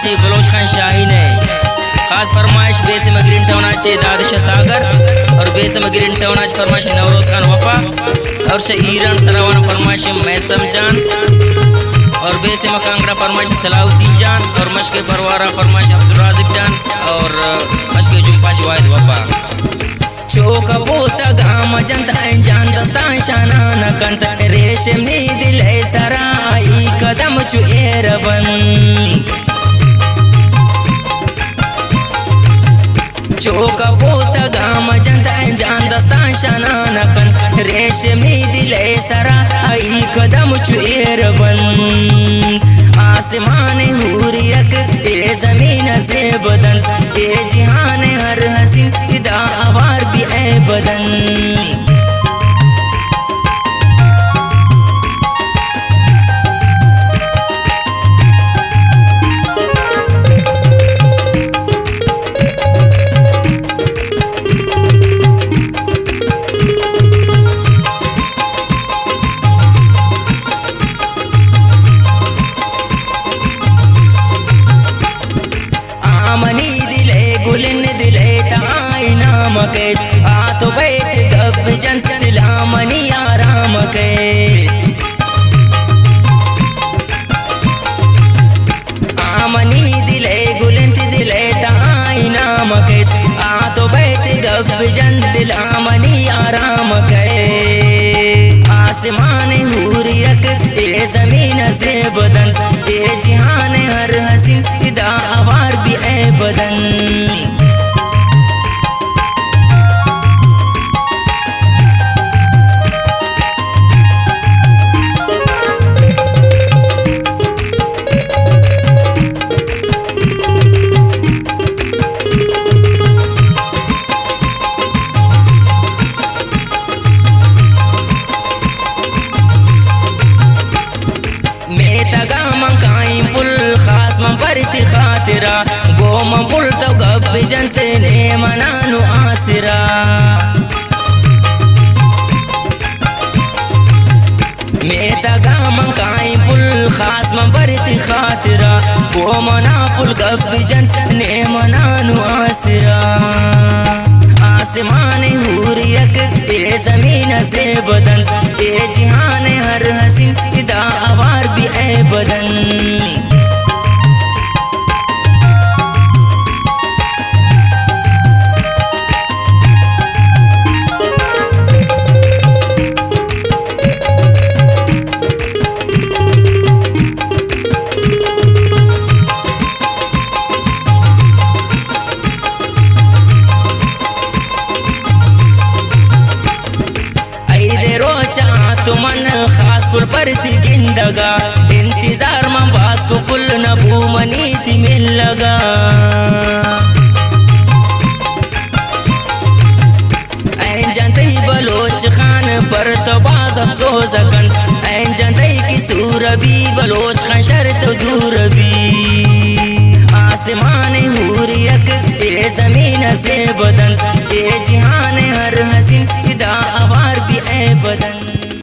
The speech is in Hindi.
ची बलोच खान शाही ने खास फरमाइश बेसम ग्रीन टाउन चे दादशाह सागर और बेसम ग्रीन टाउन फरमाइश नवरोज खान वफा और से ईरान सरावान फरमाइश मैसम जान और बेसम कांगड़ा फरमाइश सलाउद्दीन जान और मशके परवारा फरमाइश अब्दुल राज़िक जान और मशके जुम्पा वाहिद वफा चोक पोता गाम जनता जान दस्तान शाना नकंत रेशम नी दिल सराई कदम चुएर बन चोक पोता गाम जनता जान दस्तान शाना नकंत रेशम नी दिल सराई कदम चुएर बन आसमान हुरियक ए जमीन से बदन ए जिहान हर हसीन फिदा आवार भी ए बदन आ तो बैठ गब जंत दिलामनी आराम के आमनी दिले गुलंत दिले ताई नाम के आ तो बैठ गब जंत दिलामनी आराम के आसमान हुरियक ए जमीन से बदन ए जिहान हर हसीन फिदा आवार भी ए बदन खातिरा गोम पुल तो गब जंत ने मनानु आसिरा मेता गाम काई पुल खास मंफरित खातिरा गोम ना पुल गब जंत ने मनानु आसिरा आसमान हुरियक ए जमीन से बदन ए जिहान हर हसीन फिदा आवार भी ए बदन तुमन खास पुल पर थी गिंदगा इंतजार में बास को पुल न भूमनी थी मिल लगा जनते बलोच खान पर तो बाज अफसोस कन जनते की सूरबी बलोच खान शर्त दूर भी आसमान हुरियक ए जमीन से बदन ए जिहान हर हसीन फिदा आवार भी ए बदन